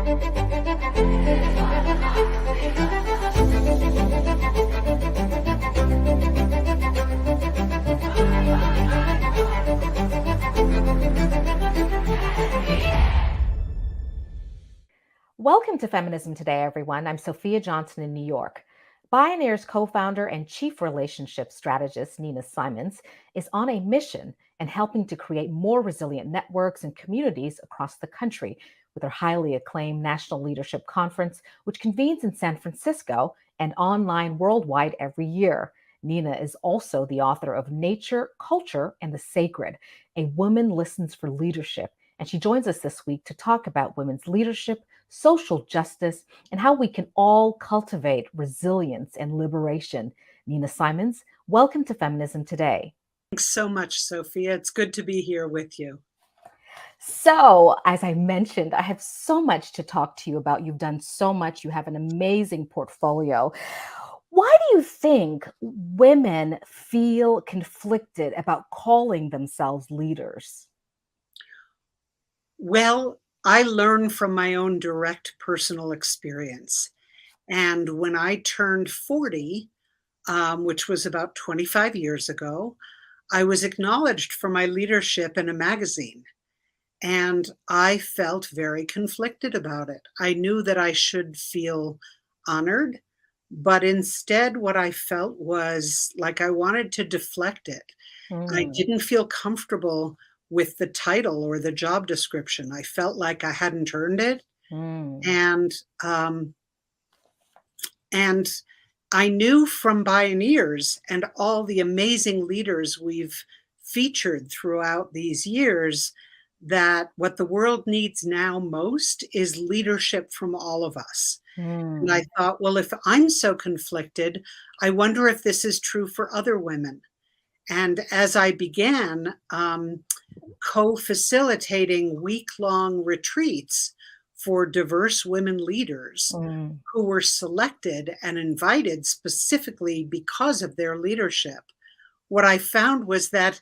Welcome to Feminism Today, everyone. I'm Sophia Johnson in New York. Bioneers co-founder and chief relationship strategist Nina Simons is on a mission and helping to create more resilient networks and communities across the country with her highly acclaimed National Leadership Conference, which convenes in San Francisco and online worldwide every year. Nina is also the author of Nature, Culture, and the Sacred, A Woman Listens for Leadership, and she joins us this week to talk about women's leadership, social justice, and how we can all cultivate resilience and liberation. Nina Simons, welcome to Feminism Today. Thanks so much, Sophia. It's good to be here with you. So, as I mentioned, I have so much to talk to you about. You've done so much. You have an amazing portfolio. Why do you think women feel conflicted about calling themselves leaders? Well, I learned from my own direct personal experience. And when I turned 40, which was about 25 years ago, I was acknowledged for my leadership in a magazine. And I felt very conflicted about it. I knew that I should feel honored, but instead what I felt was like I wanted to deflect it. I didn't feel comfortable with the title or the job description. I felt like I hadn't earned it. And I knew from Bioneers and all the amazing leaders we've featured throughout these years that what the world needs now most is leadership from all of us. And I thought, well, if I'm so conflicted, I wonder if this is true for other women. And as I began co-facilitating week-long retreats for diverse women leaders who were selected and invited specifically because of their leadership, what I found was that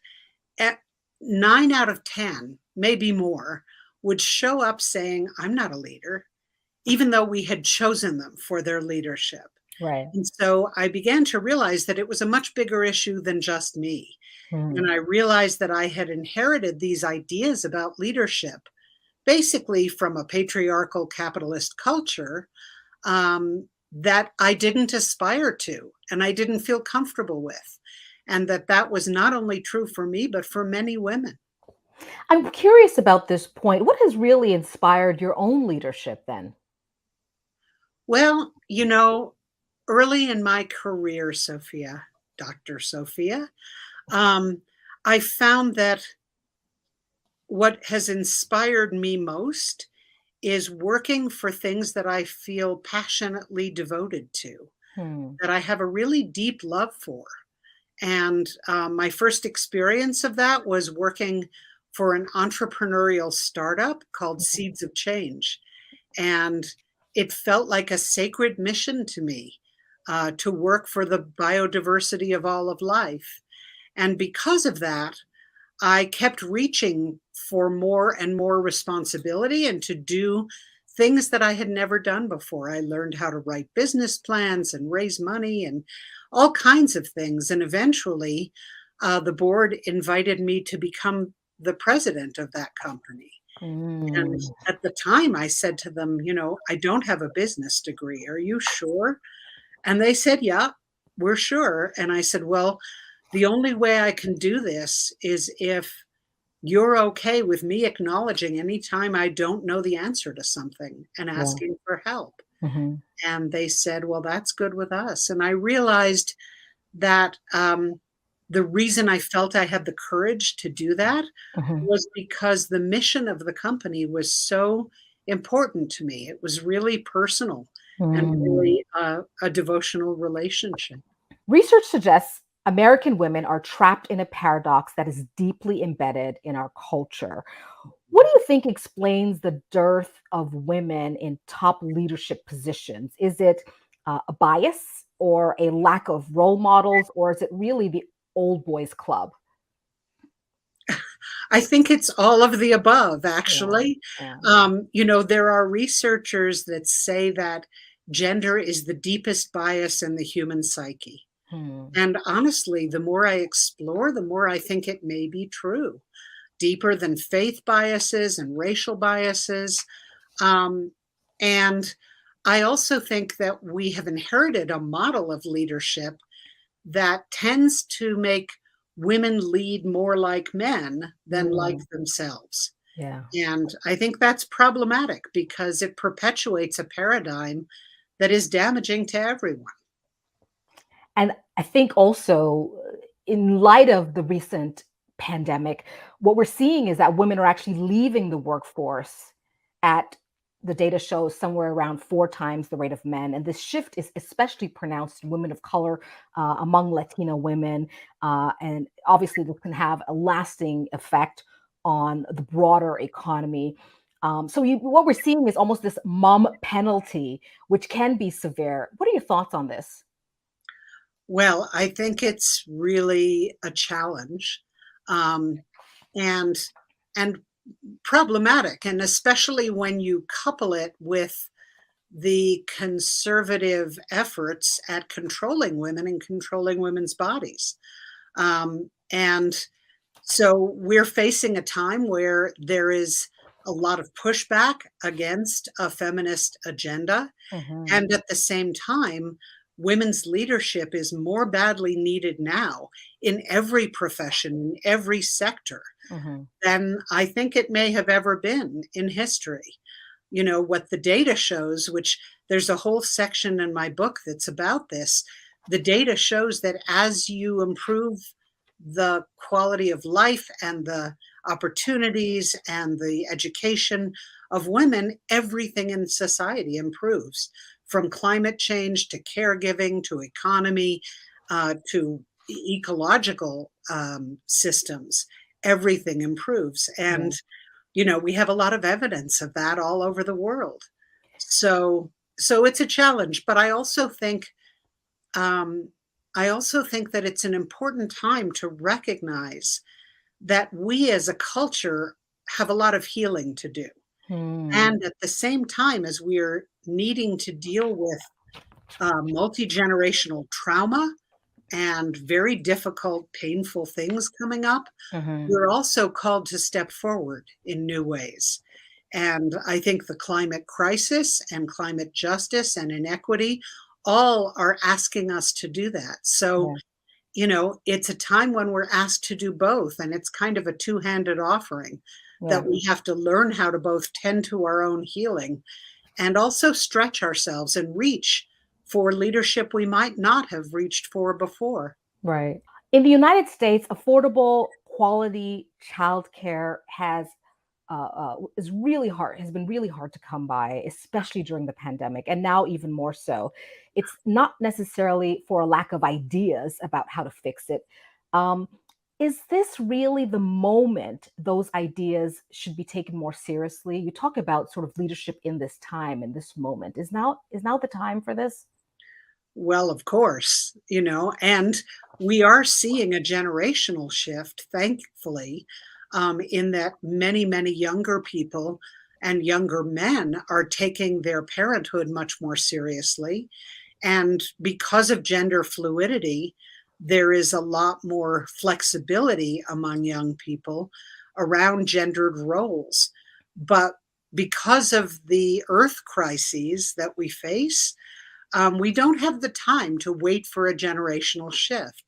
9 out of 10, maybe more, would show up saying, I'm not a leader, even though we had chosen them for their leadership. Right. And so I began to realize that it was a much bigger issue than just me. And I realized that I had inherited these ideas about leadership, basically from a patriarchal capitalist culture that I didn't aspire to and I didn't feel comfortable with. And that was not only true for me, but for many women. I'm curious about this point. What has really inspired your own leadership then? Well, early in my career, Sophia, Dr. Sophia, I found that what has inspired me most is working for things that I feel passionately devoted to, that I have a really deep love for. And my first experience of that was working for an entrepreneurial startup called Seeds of Change. And it felt like a sacred mission to me to work for the biodiversity of all of life. And because of that, I kept reaching for more and more responsibility and to do things that I had never done before. I learned how to write business plans and raise money and all kinds of things. And eventually, the board invited me to become the president of that company. And at the time, I said to them, I don't have a business degree. Are you sure? And they said, yeah, we're sure. And I said, well, the only way I can do this is if you're okay with me acknowledging anytime I don't know the answer to something and asking for help. And they said, well, that's good with us. And I realized that the reason I felt I had the courage to do that was because the mission of the company was so important to me. It was really personal and really a devotional relationship. Research suggests American women are trapped in a paradox that is deeply embedded in our culture. What do you think explains the dearth of women in top leadership positions? Is it a bias or a lack of role models, or is it really the old boys club? I think it's all of the above, Yeah, actually. yeah. There are researchers that say that gender is the deepest bias in the human psyche. Hmm. And honestly, the more I explore, the more I think it may be true. Deeper than faith biases and racial biases. Um, and I also think that we have inherited a model of leadership that tends to make women lead more like men than like Mm, themselves. yeah. And I think that's problematic because it perpetuates a paradigm that is damaging to everyone. And I think also, in light of the recent pandemic, what we're seeing is that women are actually leaving the workforce at the data shows somewhere around 4 times the rate of men. And this shift is especially pronounced in women of color, among Latina women. And obviously, this can have a lasting effect on the broader economy. What we're seeing is almost this mom penalty, which can be severe. What are your thoughts on this? Well, I think it's really a challenge, um, and and problematic, and especially when you couple it with the conservative efforts at controlling women and controlling women's bodies. And so we're facing a time where there is a lot of pushback against a feminist agenda. Mhm, And at the same time, women's leadership is more badly needed now in every profession, in every sector, mhm. than I think it may have ever been in history. What the data shows, which there's a whole section in my book that's about this, the data shows that as you improve the quality of life and the opportunities and the education of women, everything in society improves, from climate change to caregiving to economy to ecological systems. Everything improves. And Yeah, we have a lot of evidence of that all over the world. So it's a challenge, but um, I also think that it's an important time to recognize that we as a culture have a lot of healing to do. hmm, And at the same time as we're needing to deal with multi-generational trauma and very difficult, painful things coming up, mhm, we're also called to step forward in new ways. And I think the climate crisis and climate justice and inequity all are asking us to do that. So, yeah, it's a time when we're asked to do both. And it's kind of a two-handed offering yeah, that we have to learn how to both tend to our own healing and also stretch ourselves and reach for leadership we might not have reached for before. right. In the United States, affordable quality childcare is really hard, has been really hard to come by, especially during the pandemic, and now even more so. It's not necessarily for a lack of ideas about how to fix it. Um, is this really the moment those ideas should be taken more seriously? You talk about sort of leadership in this time, in this moment. Is now the time for this? Well, of course, and we are seeing a generational shift, thankfully, in that many, many younger people and younger men are taking their parenthood much more seriously. And because of gender fluidity, there is a lot more flexibility among young people around gendered roles. But because of the earth crises that we face, we don't have the time to wait for a generational shift.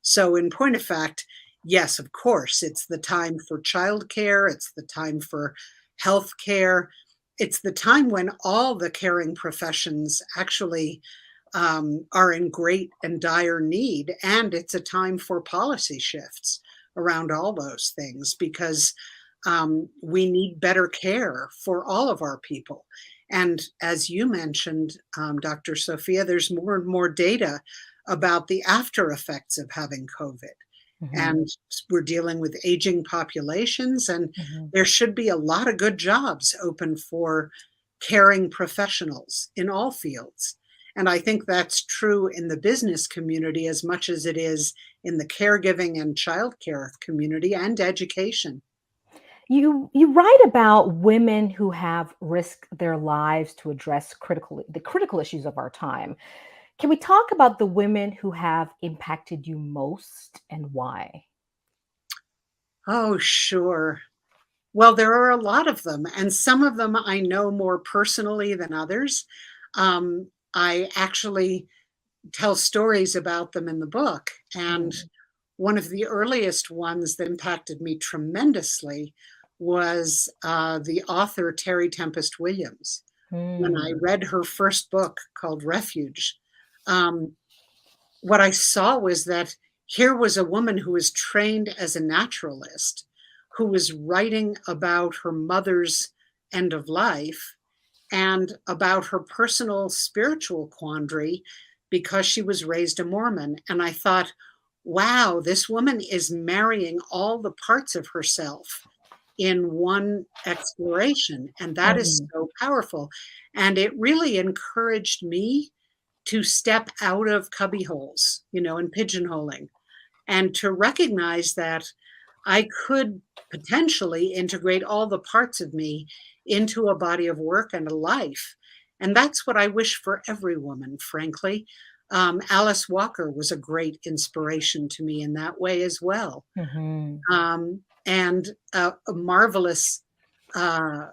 So, in point of fact, yes, of course, it's the time for childcare, it's the time for healthcare, it's the time when all the caring professions actually are in great and dire need. And it's a time for policy shifts around all those things because we need better care for all of our people. And as you mentioned, Dr. Sophia, there's more and more data about the after effects of having COVID. Mhm, And we're dealing with aging populations, and mhm. there should be a lot of good jobs open for caring professionals in all fields. And I think that's true in the business community as much as it is in the caregiving and childcare community and education. You write about women who have risked their lives to address the critical issues of our time. Can we talk about the women who have impacted you most and why? Oh, sure. Well, there are a lot of them, and some of them I know more personally than others. I actually tell stories about them in the book, and Mm, one of the earliest ones that impacted me tremendously was the author Terry Tempest Williams. When I mm, read her first book called Refuge, um, what I saw was that here was a woman who was trained as a naturalist, who was writing about her mother's end of life and about her personal spiritual quandary because she was raised a Mormon. And I thought, wow, this woman is marrying all the parts of herself in one exploration. And that is mm, so powerful. And it really encouraged me to step out of cubby holes, and pigeonholing, and to recognize that I could potentially integrate all the parts of me into a body of work and a life. And that's what I wish for every woman, frankly. Alice Walker was a great inspiration to me in that way as well. mhm, And a marvelous uh,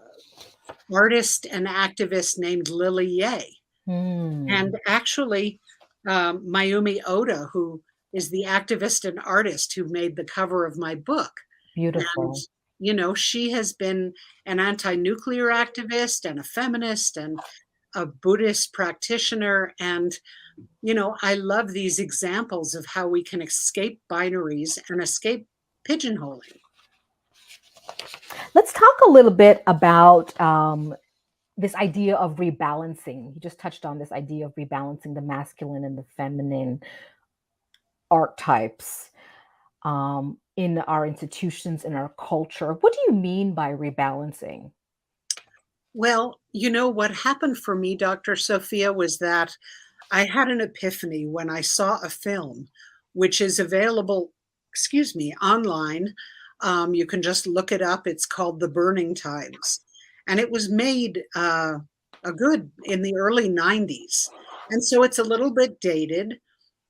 artist and activist named Lily Yeh. mm. And actually, Mayumi Oda, who is the activist and artist who made the cover of my book, and, Beautiful. she has been an anti-nuclear activist and a feminist and a Buddhist practitioner. And, I love these examples of how we can escape binaries and escape pigeonholing. Let's talk a little bit about this idea of rebalancing. You just touched on this idea of rebalancing the masculine and the feminine archetypes in our institutions, in our culture. What do you mean by rebalancing? Well, what happened for me, Dr. Sophia, was that I had an epiphany when I saw a film, which is available, excuse me, online. You can just look it up. It's called The Burning Times. And it was made a good in the early 90s. And so it's a little bit dated,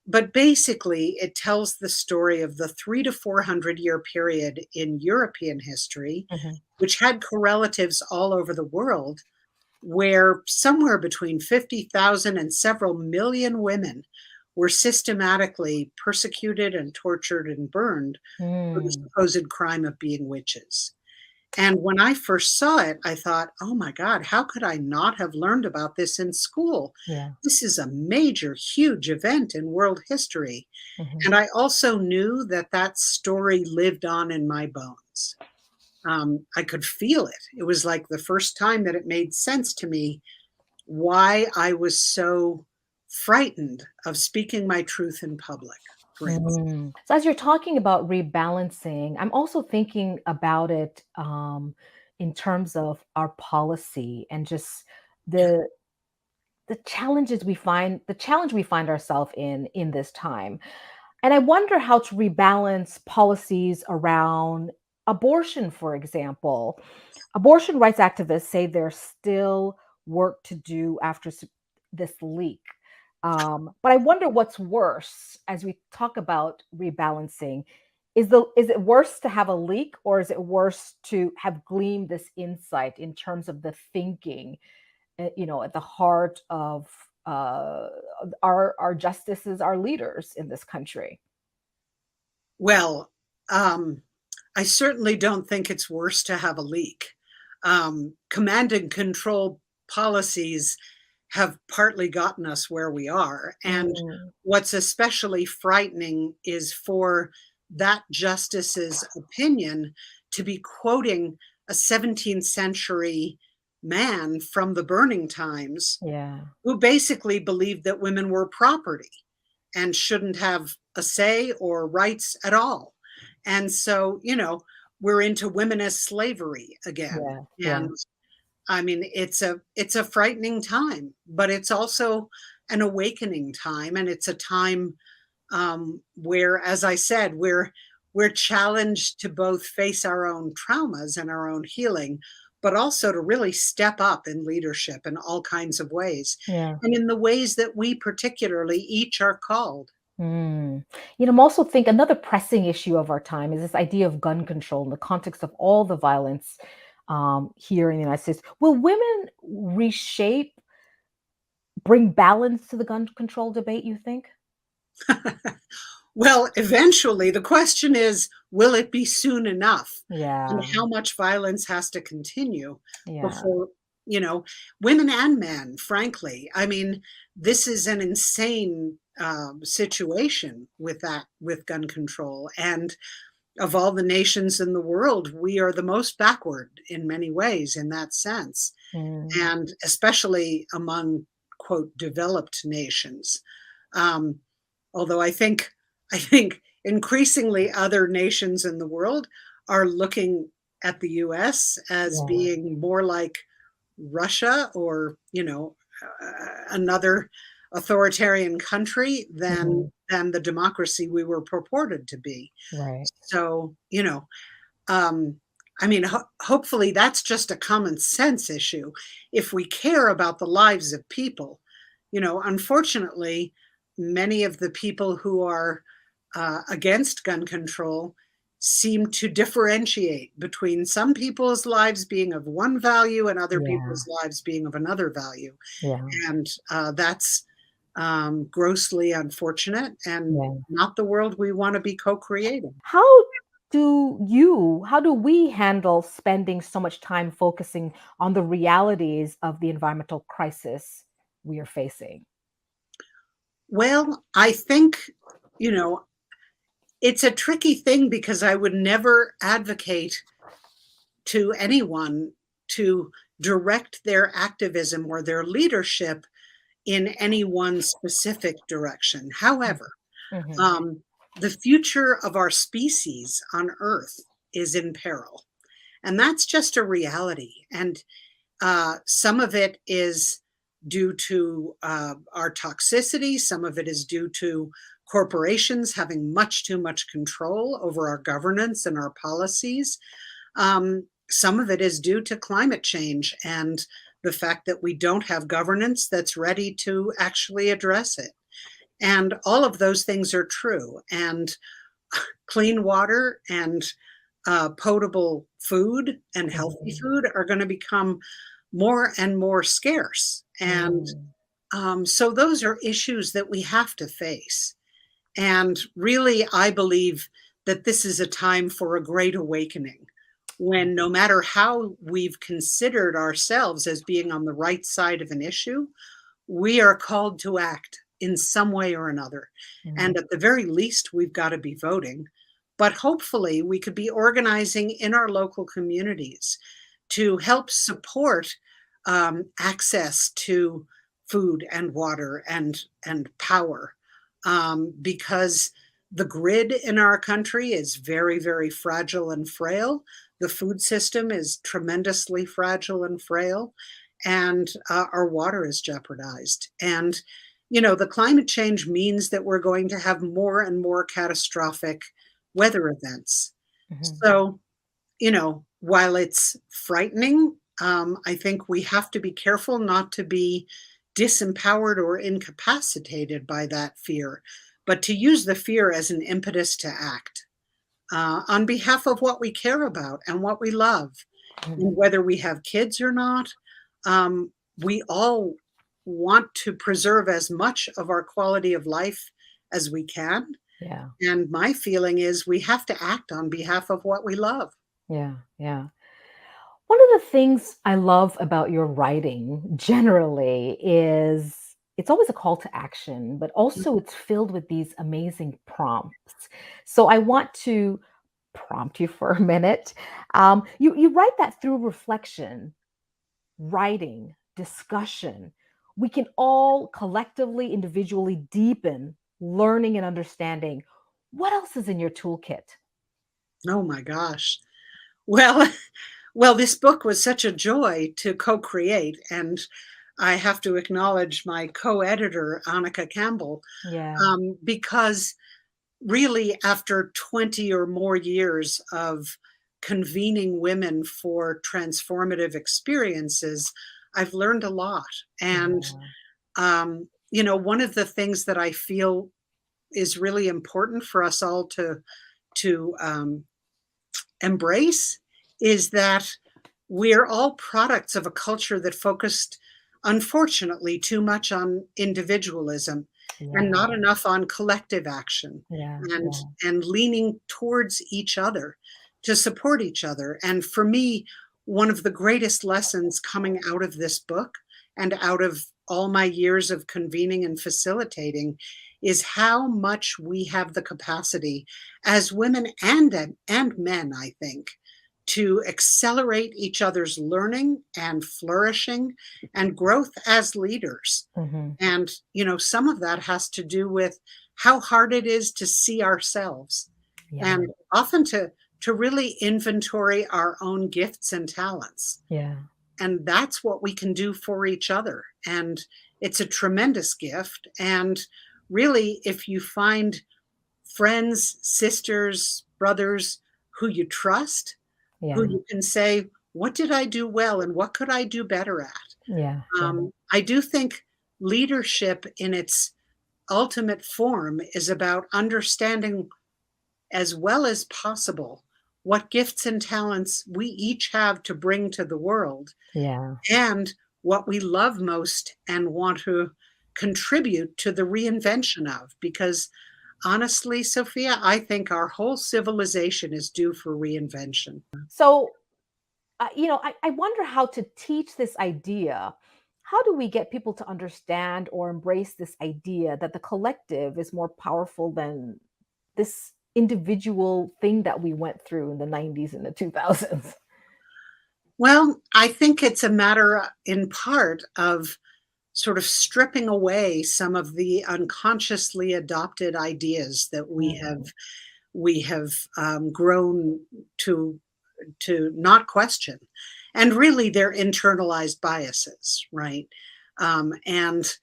but basically it tells the story of the 300 to 400 year period in European history, Mhm. which had correlatives all over the world, where somewhere between 50,000 and several million women were systematically persecuted and tortured and burned for the Mm, supposed crime of being witches. And when I first saw it, I thought, oh my God, how could I not have learned about this in school? yeah. This is a major, huge event in world history. Mhm. And I also knew that that story lived on in my bones. I could feel it. It was like the first time that it made sense to me why I was so frightened of speaking my truth in public, for instance. So as you're talking about rebalancing, I'm also thinking about it in terms of our policy and just Yeah. the the challenge we find ourselves in this time. And I wonder how to rebalance policies around abortion, for example. Abortion rights activists say there's still work to do after this leak. But I wonder what's worse as we talk about rebalancing. Is it worse to have a leak, or is it worse to have gleaned this insight in terms of the thinking, at the heart of uh, our justices, our leaders in this country? Well, um, I certainly don't think it's worse to have a leak. Command and control policies have partly gotten us where we are. And Mm, what's especially frightening is for that justice's opinion to be quoting a 17th century man from the burning times yeah, who basically believed that women were property and shouldn't have a say or rights at all. And so, we're into women as slavery again. yeah, yeah. And I mean, it's a frightening time, but it's also an awakening time, and it's a time where, as I said, we're challenged to both face our own traumas and our own healing, but also to really step up in leadership in all kinds of ways, Yeah. and in the ways that we particularly each are called. Mm. I'm also think another pressing issue of our time is this idea of gun control in the context of all the violence here in the United States. Will women reshape, bring balance to the gun control debate, you think? Well, eventually, the question is, will it be soon enough? And Yeah, how much violence has to continue yeah, before, you know, women and men, frankly. I mean, this is an insane situation with that, with gun control. And of all the nations in the world, we are the most backward in many ways in that sense. mm, And especially among, quote, developed nations. Um, Although I think increasingly other nations in the world are looking at the US as yeah, being more like Russia or, another authoritarian country mhm, than the democracy we were purported to be. right, So, um, I mean, hopefully that's just a common sense issue. If we care about the lives of people, unfortunately, many of the people who are against gun control seem to differentiate between some people's lives being of one value and other yeah, people's lives being of another value. yeah, And that's grossly unfortunate and yeah. not the world we want to be co creating. How how do we handle spending so much time focusing on the realities of the environmental crisis we are facing? Well, I think, you know, it's a tricky thing because I would never advocate to anyone to direct their activism or their leadership in any one specific direction. Mm, However, mhm, um, the future of our species on Earth is in peril. And that's just a reality. And some of it is due to our toxicity. Some of it is due to corporations having much too much control over our governance and our policies. Some of it is due to climate change and the fact that we don't have governance that's ready to actually address it. And all of those things are true. And clean water and potable food and healthy mhm, food are going to become more and more scarce. And mm, so those are issues that we have to face. And really, I believe that this is a time for a great awakening when no matter how we've considered ourselves as being on the right side of an issue, we are called to act in some way or another. mm, And at the very least, we've got to be voting. But hopefully, we could be organizing in our local communities to help support access to food and water and power, because the grid in our country is very, very fragile and frail. The food system is tremendously fragile and frail, and our water is jeopardized. And the climate change means that we're going to have more and more catastrophic weather events. mhm. So, while it's frightening, I think we have to be careful not to be disempowered or incapacitated by that fear, but to use the fear as an impetus to act on behalf of what we care about and what we love. Mhm. And whether we have kids or not, we all want to preserve as much of our quality of life as we can. Yeah, And my feeling is we have to act on behalf of what we love. yeah, yeah. One of the things I love about your writing generally is it's always a call to action, but also it's filled with these amazing prompts. So I want to prompt you for a minute. You write that through reflection, writing, discussion, we can all collectively, individually deepen learning and understanding. What else is in your toolkit? Oh my gosh. Well, well, this book was such a joy to co-create, and I have to acknowledge my co-editor, Annika Campbell, Yeah. because really, after 20 or more years of convening women for transformative experiences, I've learned a lot. And, Yeah. one of the things that I feel is really important for us all to embrace is that we're all products of a culture that focused, unfortunately, too much on individualism and Yeah. not enough on collective action Yeah. and Yeah. and leaning towards each other to support each other. And for me, one of the greatest lessons coming out of this book and out of all my years of convening and facilitating is how much we have the capacity as women and men, I think, to accelerate each other's learning and flourishing and growth as leaders. Hmm. And, some of that has to do with how hard it is to see ourselves Yeah. and often to really inventory our own gifts and talents. Yeah. And that's what we can do for each other. And it's a tremendous gift. And really, if you find friends, sisters, brothers who you trust, who Yeah. you can say, "What did I do well and what could I do better at?" Yeah. Yeah. I do think leadership in its ultimate form is about understanding as well as possible what gifts and talents we each have to bring to the world Yeah. and what we love most and want to contribute to the reinvention of. Because honestly, Sophia, I think our whole civilization is due for reinvention. So, I wonder how to teach this idea. How do we get people to understand or embrace this idea that the collective is more powerful than this individual thing that we went through in the 90s and the 2000s? Well, I think it's a matter in part of sort of stripping away some of the unconsciously adopted ideas that Mm, we have grown to not question, and really they're internalized biases, right? And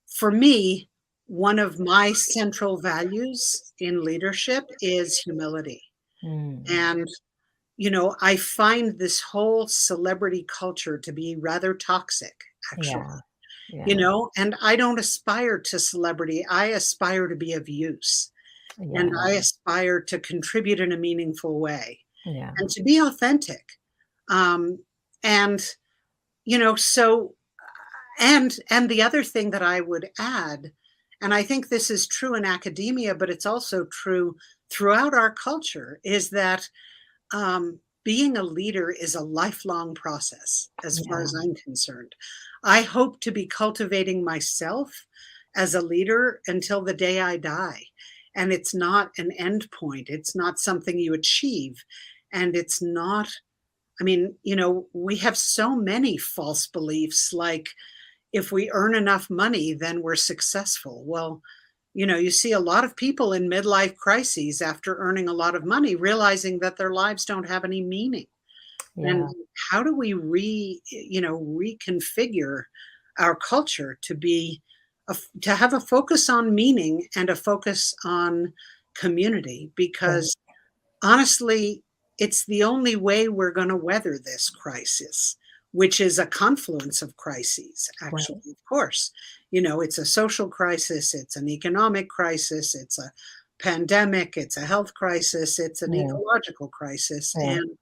for me, one of my central values in leadership is humility. mm, And I find this whole celebrity culture to be rather toxic, actually. yeah. Yeah. And I don't aspire to celebrity. I aspire to be of use and Yeah. I aspire to contribute in a meaningful way Yeah. and to be authentic. Um, and, so, and the other thing that I would add, and I think this is true in academia, but it's also true throughout our culture, is that being a leader is a lifelong process, as far Yeah. as I'm concerned. I hope to be cultivating myself as a leader until the day I die. And it's not an end point, it's not something you achieve. And it's not, I mean, we have so many false beliefs like if we earn enough money, then we're successful. Well, you see a lot of people in midlife crises after earning a lot of money, realizing that their lives don't have any meaning. And Yeah. how do we reconfigure our culture to be to have a focus on meaning and a focus on community? Right. Because honestly, it's the only way we're going to weather this crisis, which is a confluence of crises, actually, Right. of course. It's a social crisis, it's an economic crisis, it's a pandemic, it's a health crisis, it's an Yeah. ecological crisis. Yeah. And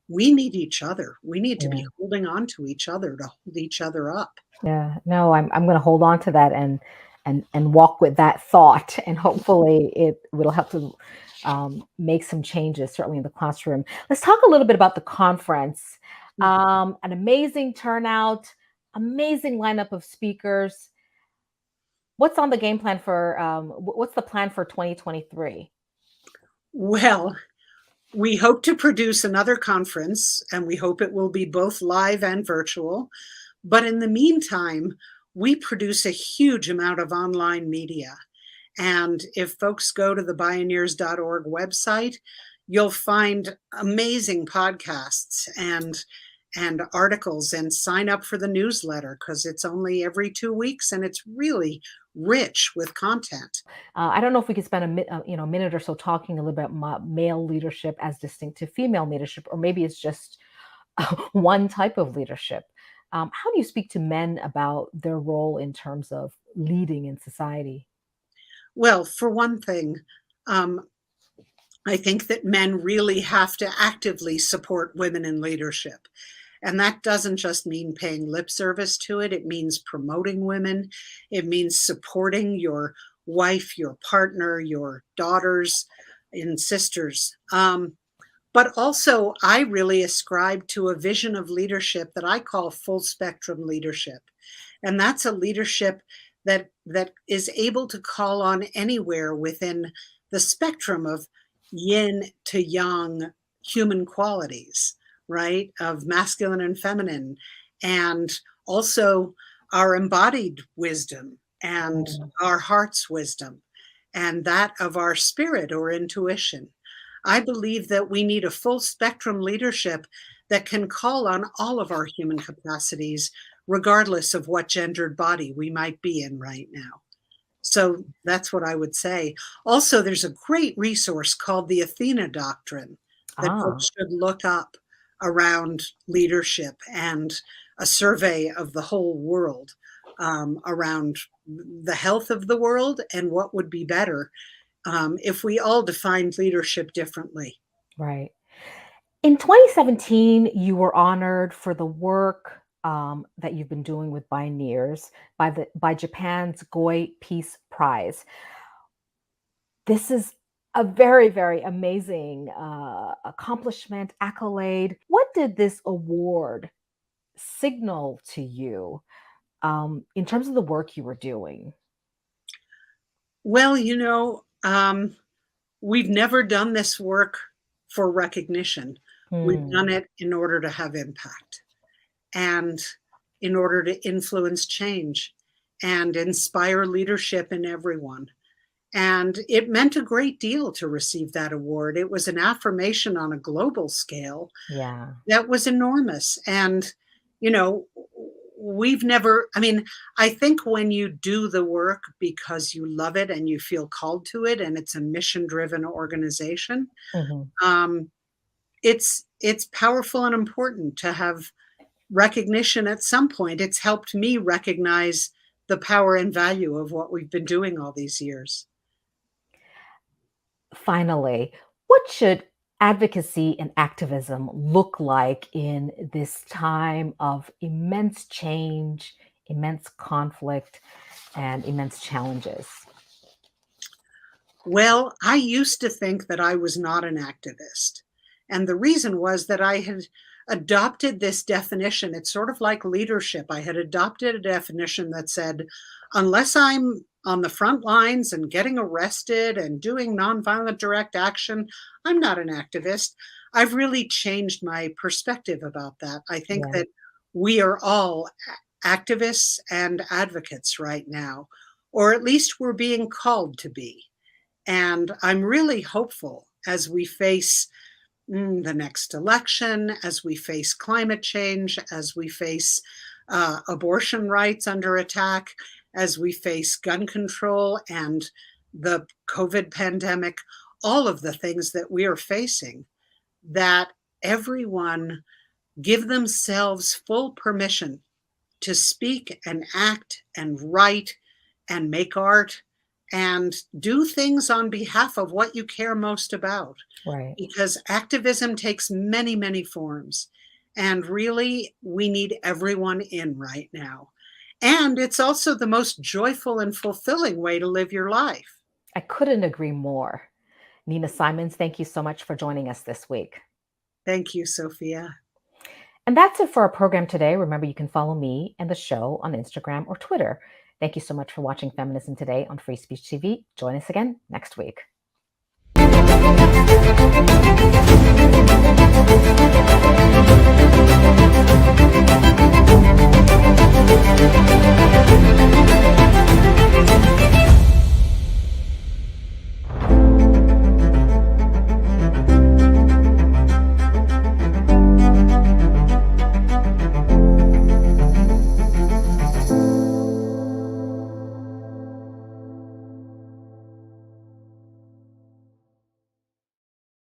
we need each other. We need to be Yeah. holding on to each other to hold each other up. Yeah. No, I'm going to hold on to that and walk with that thought, and hopefully it will help to make some changes, certainly in the classroom. Let's talk a little bit about the conference. An amazing turnout, amazing lineup of speakers. What's on the game plan for? What's the plan for 2023? Well, we hope to produce another conference, and we hope it will be both live and virtual. But in the meantime, we produce a huge amount of online media. And if folks go to the Bioneers.org website, you'll find amazing podcasts and and articles, and sign up for the newsletter because it's only every 2 weeks and it's really rich with content. I don't know if we could spend a minute or so talking a little bit about male leadership as distinct to female leadership, or maybe it's just one type of leadership. How do you speak to men about their role in terms of leading in society? Well, for one thing, um, I think that men really have to actively support women in leadership. And that doesn't just mean paying lip service to it, it means promoting women, it means supporting your wife, your partner, your daughters and sisters. But also, I really ascribe to a vision of leadership that I call full spectrum leadership. And that's a leadership that is able to call on anywhere within the spectrum of yin to yang human qualities, right? Of masculine and feminine, and also our embodied wisdom and Mm, our heart's wisdom and that of our spirit or intuition. I believe that we need a full spectrum leadership that can call on all of our human capacities, regardless of what gendered body we might be in right now. So that's what I would say. Also, there's a great resource called the Athena Doctrine that Ah, folks should look up around leadership, and a survey of the whole world around the health of the world and what would be better if we all defined leadership differently. right. In 2017, you were honored for the work that you've been doing with Bioneers by Japan's Goi Peace Prize. This is a very, very amazing accomplishment, accolade. What did this award signal to you in terms of the work you were doing? Well, we've never done this work for recognition. We've Hmm, done it in order to have impact and in order to influence change and inspire leadership in everyone. And it meant a great deal to receive that award. It was an affirmation on a global scale yeah, that was enormous. And, you know, we've never, I mean, I think when you do the work because you love it and you feel called to it and it's a mission driven organization, mhm. um, it's powerful and important to have recognition at some point. It's helped me recognize the power and value of what we've been doing all these years. Finally, what should advocacy and activism look like in this time of immense change, immense conflict, and immense challenges? Well, I used to think that I was not an activist. And the reason was that I had adopted this definition. It's sort of like leadership. I had adopted a definition that said, unless I'm on the front lines and getting arrested and doing nonviolent direct action, I'm not an activist. I've really changed my perspective about that. I think Yeah. that we are all activists and advocates right now, or at least we're being called to be. And I'm really hopeful as we face the next election, as we face climate change, as we face abortion rights under attack, as we face gun control and the COVID pandemic, all of the things that we are facing, that everyone give themselves full permission to speak and act and write and make art and do things on behalf of what you care most about. Right. Because activism takes many, many forms. And really, we need everyone in right now. And it's also the most joyful and fulfilling way to live your life. I couldn't agree more. Nina Simons, thank you so much for joining us this week. Thank you, Sophia. And that's it for our program today. Remember, you can follow me and the show on Instagram or Twitter. Thank you so much for watching Feminism Today on Free Speech TV. Join us again next week.